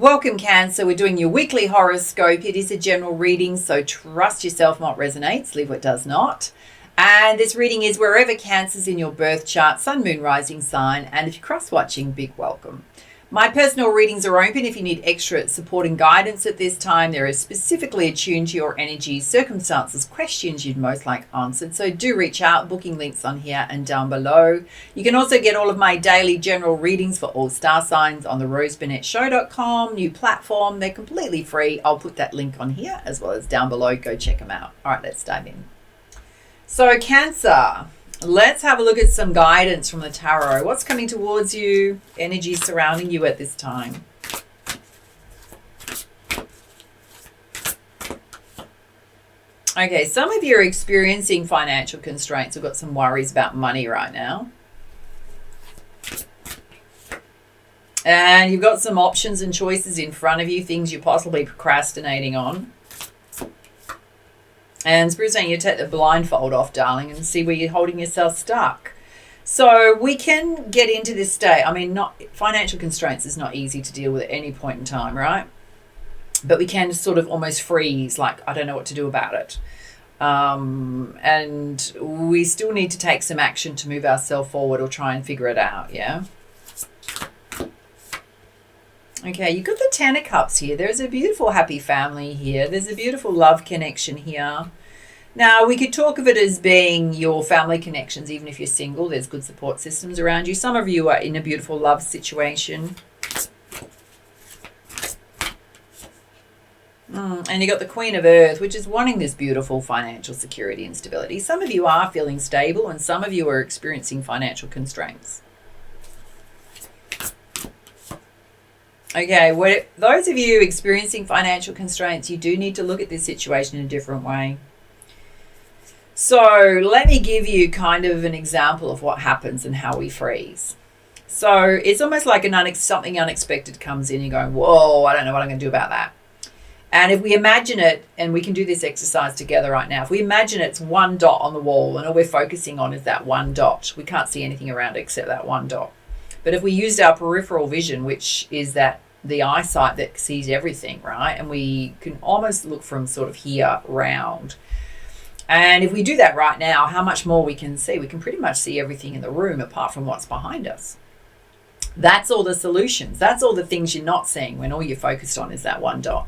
Welcome, Cancer. We're doing your weekly horoscope. It is a general reading, so trust yourself what resonates, leave what does not. And this reading is wherever Cancer's in your birth chart, sun, moon, rising sign. And if you're cross-watching, big welcome. My personal readings are open if you need extra support and guidance at this time. They're specifically attuned to your energy, circumstances, questions you'd most like answered. So do reach out, booking links on here and down below. You can also get all of my daily general readings for all star signs on the roseburnettshow.com, new platform. They're completely free. I'll put that link on here as well as down below. Go check them out. All right, let's dive in. So Cancer, let's have a look at some guidance from the tarot. What's coming towards you? Energy surrounding you at this time. Okay, some of you are experiencing financial constraints. We've got some worries about money right now. And you've got some options and choices in front of you, things you're possibly procrastinating on. And Spirit's saying you take the blindfold off, darling, and see where you're holding yourself stuck. So we can get into this state. I mean, financial constraints is not easy to deal with at any point in time, right? But we can sort of almost freeze, like, I don't know what to do about it. And we still need to take some action to move ourselves forward or try and figure it out, yeah? Okay, you've got the Ten of Cups here. There's a beautiful happy family here. There's a beautiful love connection here. Now, we could talk of it as being your family connections, even if you're single. There's good support systems around you. Some of you are in a beautiful love situation. And you got the Queen of Earth, which is wanting this beautiful financial security and stability. Some of you are feeling stable and some of you are experiencing financial constraints. Okay, those of you experiencing financial constraints, you do need to look at this situation in a different way. So let me give you kind of an example of what happens and how we freeze. So it's almost like something unexpected comes in and you're going, whoa, I don't know what I'm going to do about that. And if we imagine it, and we can do this exercise together right now, if we imagine it's one dot on the wall and all we're focusing on is that one dot, we can't see anything around it except that one dot. But if we used our peripheral vision, which is the eyesight that sees everything, right? And we can almost look from sort of here round. And if we do that right now, how much more we can see? We can pretty much see everything in the room apart from what's behind us. That's all the solutions. That's all the things you're not seeing when all you're focused on is that one dot.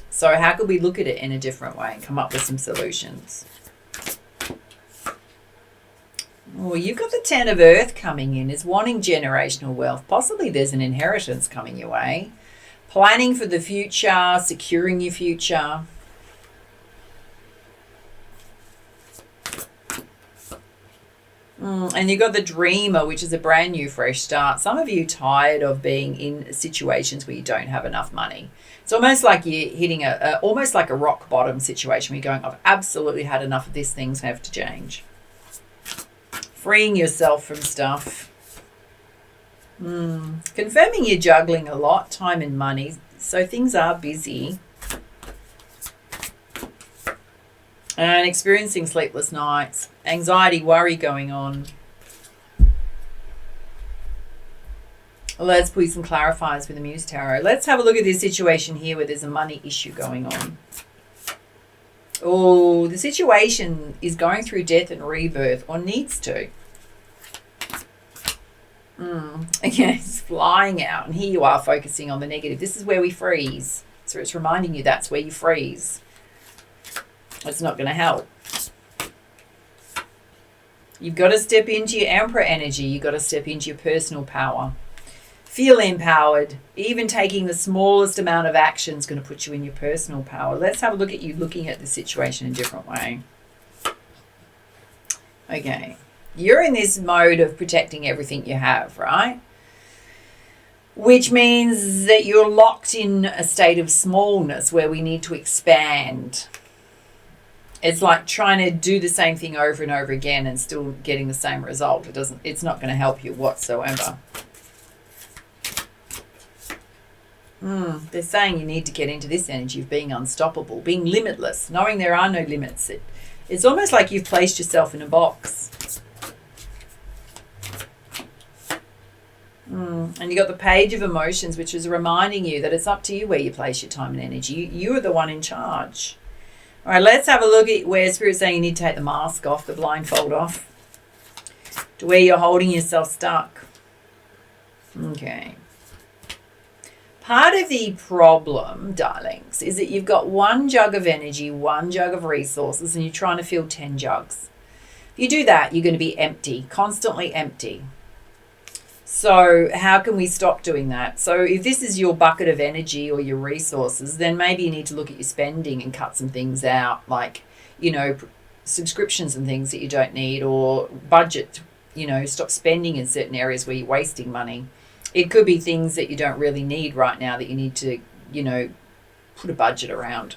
So how could we look at it in a different way and come up with some solutions? Well, you've got the Ten of Earth coming in, is wanting generational wealth. Possibly there's an inheritance coming your way. Planning for the future, securing your future. And you've got the Dreamer, which is a brand new fresh start. Some of you tired of being in situations where you don't have enough money. It's almost like you're hitting almost like a rock bottom situation where you're going, I've absolutely had enough of this, things have to change. Freeing yourself from stuff. Confirming you're juggling a lot, time and money. So things are busy. And experiencing sleepless nights. Anxiety, worry going on. Let's put some clarifiers with the Muse Tarot. Let's have a look at this situation here where there's a money issue going on. Oh, the situation is going through death and rebirth, or needs to. Again, it's flying out, and here you are focusing on the negative. This is where we freeze. So it's reminding you that's where you freeze. It's not going to help. You've got to step into your Emperor energy. You've got to step into your personal power. Feel empowered. Even taking the smallest amount of action is going to put you in your personal power. Let's have a look at you looking at the situation in a different way. Okay. You're in this mode of protecting everything you have, right? Which means that you're locked in a state of smallness where we need to expand. It's like trying to do the same thing over and over again and still getting the same result. It's not going to help you whatsoever. They're saying you need to get into this energy of being unstoppable, being limitless, knowing there are no limits. It's almost like you've placed yourself in a box. And you got the Page of Emotions, which is reminding you that it's up to you where you place your time and energy. You are the one in charge. All right, let's have a look at where Spirit's saying you need to take the mask off, the blindfold off, to where you're holding yourself stuck. Okay. Part of the problem, darlings, is that you've got one jug of energy, one jug of resources, and you're trying to fill 10 jugs. If you do that, you're going to be empty, constantly empty. So how can we stop doing that? So if this is your bucket of energy or your resources, then maybe you need to look at your spending and cut some things out, like, subscriptions and things that you don't need, or budget, stop spending in certain areas where you're wasting money. It could be things that you don't really need right now that you need to, put a budget around.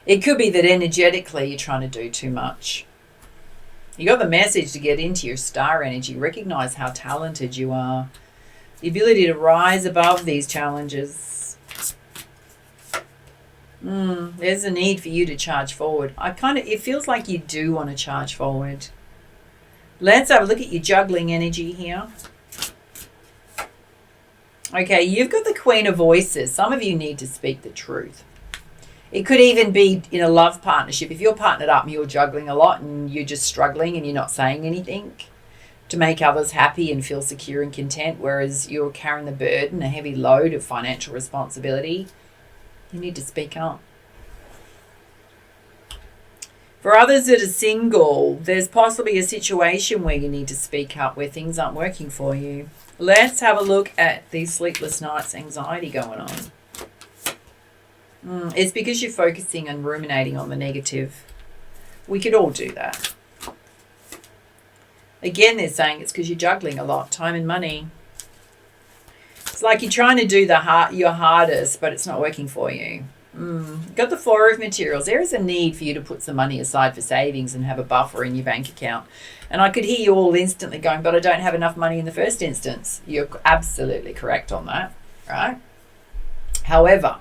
It could be that energetically you're trying to do too much. You got the message to get into your star energy. Recognize how talented you are. The ability to rise above these challenges. There's a need for you to charge forward. It feels like you do want to charge forward. Let's have a look at your juggling energy here. Okay, you've got the Queen of Voices. Some of you need to speak the truth. It could even be in a love partnership. If you're partnered up and you're juggling a lot and you're just struggling and you're not saying anything to make others happy and feel secure and content, whereas you're carrying the burden, a heavy load of financial responsibility, you need to speak up. For others that are single, there's possibly a situation where you need to speak up, where things aren't working for you. Let's have a look at these sleepless nights, anxiety going on. It's because you're focusing and ruminating on the negative. We could all do that. Again, they're saying it's because you're juggling a lot, time and money. It's like you're trying to do your hardest, but it's not working for you. Got the Four of Materials. There is a need for you to put some money aside for savings and have a buffer in your bank account. And I could hear you all instantly going, but I don't have enough money in the first instance. You're absolutely correct on that, right? However,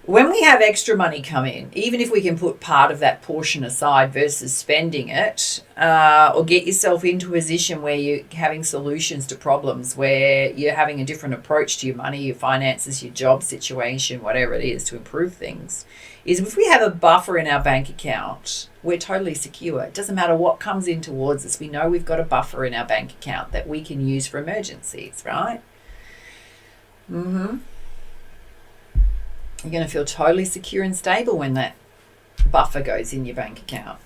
when we have extra money come in, even if we can put part of that portion aside versus spending it, or get yourself into a position where you're having solutions to problems, where you're having a different approach to your money, your finances, your job situation, whatever it is, to improve things, is if we have a buffer in our bank account, we're totally secure. It doesn't matter what comes in towards us. We know we've got a buffer in our bank account that we can use for emergencies, right? You're going to feel totally secure and stable when that buffer goes in your bank account.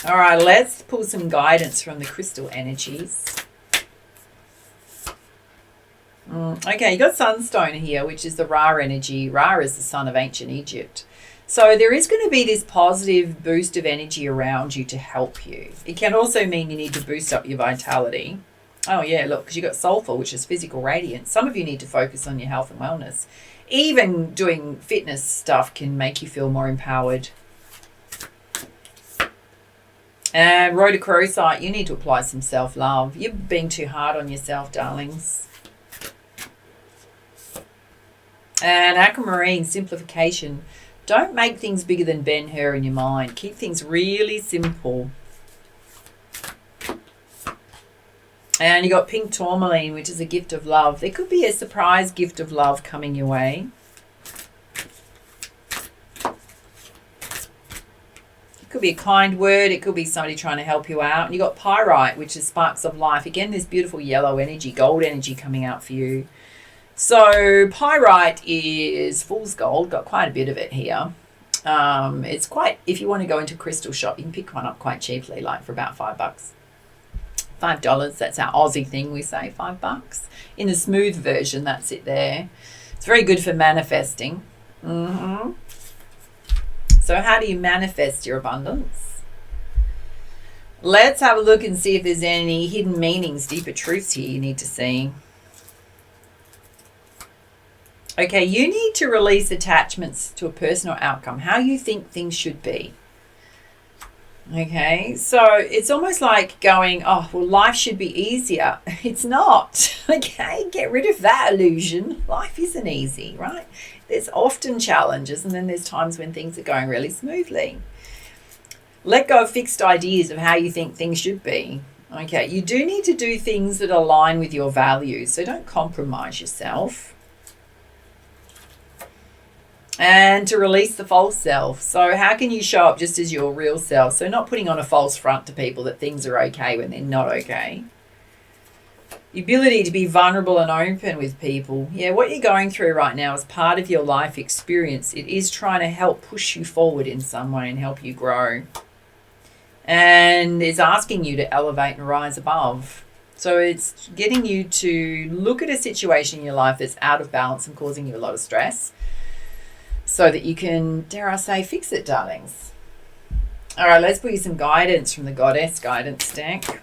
All right, let's pull some guidance from the crystal energies. Okay, you got Sunstone here, which is the Ra energy. Ra is the son of ancient Egypt. So there is going to be this positive boost of energy around you to help you. It can also mean you need to boost up your vitality. Oh yeah, look, because you got sulfur, which is physical radiance. Some of you need to focus on your health and wellness. Even doing fitness stuff can make you feel more empowered. And Rhodochrosite, you need to apply some self-love. You're being too hard on yourself, darlings. And Aquamarine, simplification. Don't make things bigger than Ben-Hur in your mind. Keep things really simple. And you got Pink Tourmaline, which is a gift of love. There could be a surprise gift of love coming your way. It could be a kind word. It could be somebody trying to help you out. And you got Pyrite, which is sparks of life. Again, this beautiful yellow energy, gold energy coming out for you. So Pyrite is fool's gold. Got quite a bit of it here. It's quite, if you want to go into a crystal shop, you can pick one up quite cheaply, like for about $5. $5, that's our Aussie thing, we say $5. In the smooth version, that's it there. It's very good for manifesting. So how do you manifest your abundance? Let's have a look and see if there's any hidden meanings, deeper truths here you need to see. Okay, you need to release attachments to a personal outcome, how you think things should be. Okay, so it's almost like going, oh, well, life should be easier. It's not. Okay, get rid of that illusion. Life isn't easy, right? There's often challenges, and then there's times when things are going really smoothly. Let go of fixed ideas of how you think things should be. Okay, you do need to do things that align with your values, so don't compromise yourself. And to release the false self. So how can you show up just as your real self? So not putting on a false front to people that things are okay when they're not okay. The ability to be vulnerable and open with people. Yeah, what you're going through right now is part of your life experience. It is trying to help push you forward in some way and help you grow. And it's asking you to elevate and rise above. So it's getting you to look at a situation in your life that's out of balance and causing you a lot of stress so that you can, dare I say, fix it, darlings. All right, let's put you some guidance from the Goddess Guidance deck.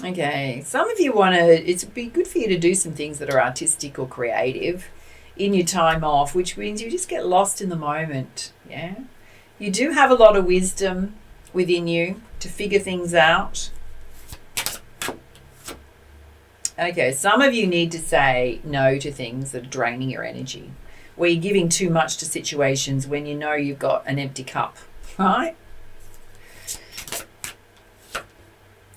Okay, some of you it'd be good for you to do some things that are artistic or creative in your time off, which means you just get lost in the moment, yeah? You do have a lot of wisdom within you to figure things out. Okay, some of you need to say no to things that are draining your energy, where you're giving too much to situations when you know you've got an empty cup, right?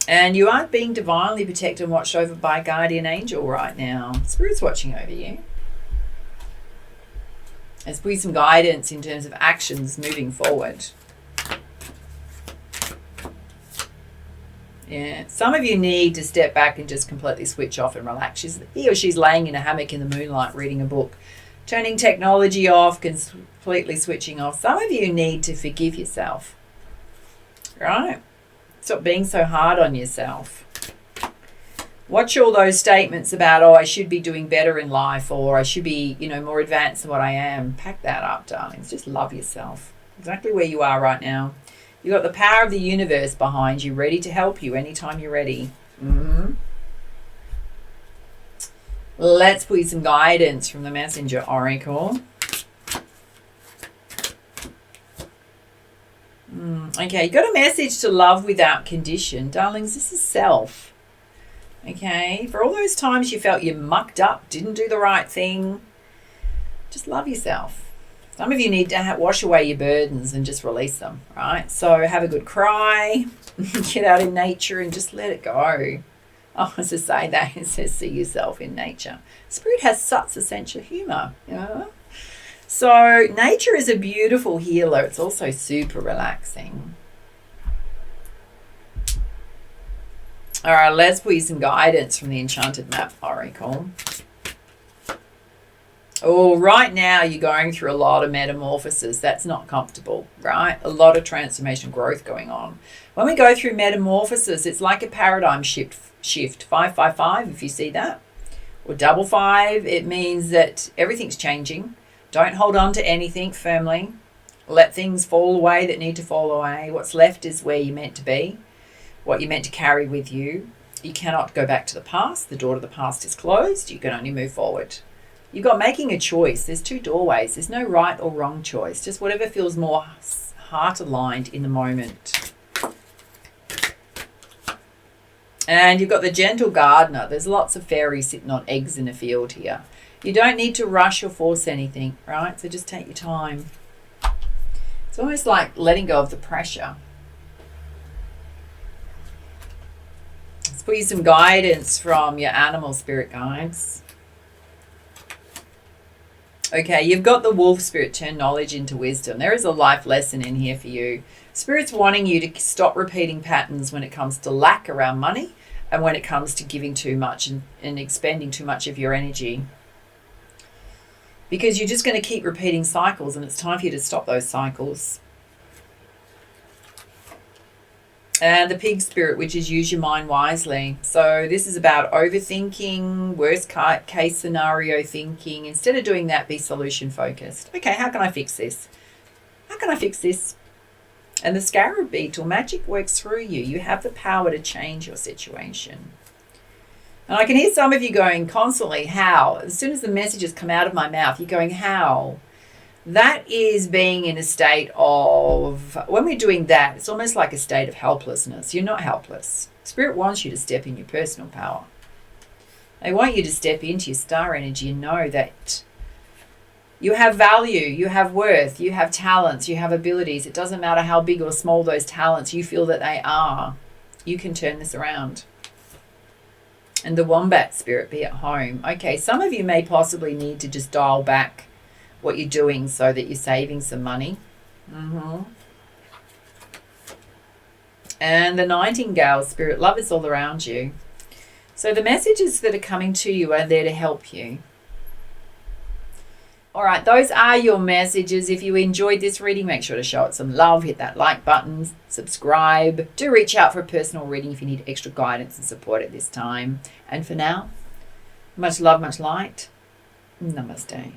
And you aren't being divinely protected and watched over by a guardian angel right now. Spirit's watching over you. Let's put some guidance in terms of actions moving forward. Yeah, some of you need to step back and just completely switch off and relax. He or she's laying in a hammock in the moonlight reading a book, turning technology off, completely switching off. Some of you need to forgive yourself, right? Stop being so hard on yourself. Watch all those statements about, oh, I should be doing better in life, or I should be, more advanced than what I am. Pack that up, darlings. Just love yourself. Exactly where you are right now. You've got the power of the universe behind you, ready to help you anytime you're ready. Let's put some guidance from the Messenger Oracle. Okay, you got a message to love without condition. Darlings, this is self. Okay, for all those times you felt you mucked up, didn't do the right thing, just love yourself. Some of you need to wash away your burdens and just release them, right? So have a good cry, get out in nature and just let it go. Oh, as I say that, it says see yourself in nature. Spirit has such a sense of humour, So nature is a beautiful healer. It's also super relaxing. All right, let's put you some guidance from the Enchanted Map Oracle. Oh, right now you're going through a lot of metamorphosis. That's not comfortable, right? A lot of transformation growth going on. When we go through metamorphosis, it's like a paradigm shift. 555, if you see that, or 55, it means that everything's changing. Don't hold on to anything firmly. Let things fall away that need to fall away. What's left is where you're meant to be, what you're meant to carry with you. You cannot go back to the past. The door to the past is closed. You can only move forward. You've got making a choice. There's two doorways. There's no right or wrong choice. Just whatever feels more heart aligned in the moment. And you've got the gentle gardener. There's lots of fairies sitting on eggs in a field here. You don't need to rush or force anything, right? So just take your time. It's almost like letting go of the pressure. Let's put you some guidance from your animal spirit guides. Okay, you've got the wolf spirit, turn knowledge into wisdom. There is a life lesson in here for you. Spirit's wanting you to stop repeating patterns when it comes to lack around money and when it comes to giving too much and expending too much of your energy. Because you're just going to keep repeating cycles and it's time for you to stop those cycles. And the pig spirit, which is use your mind wisely. So this is about overthinking, worst case scenario thinking. Instead of doing that, be solution focused. Okay, how can I fix this? How can I fix this? And the scarab beetle, magic works through you. You have the power to change your situation. And I can hear some of you going constantly, how? As soon as the messages come out of my mouth, you're going, how? That is being in a state of, when we're doing that, it's almost like a state of helplessness. You're not helpless. Spirit wants you to step in your personal power. They want you to step into your star energy and know that You have value, you have worth, you have talents, you have abilities. It doesn't matter how big or small those talents you feel that they are. You can turn this around. And the wombat spirit, be at home. Okay, some of you may possibly need to just dial back what you're doing so that you're saving some money. And the nightingale spirit, love is all around you. So the messages that are coming to you are there to help you. All right, those are your messages. If you enjoyed this reading, make sure to show it some love. Hit that like button, subscribe. Do reach out for a personal reading if you need extra guidance and support at this time. And for now, much love, much light. Namaste.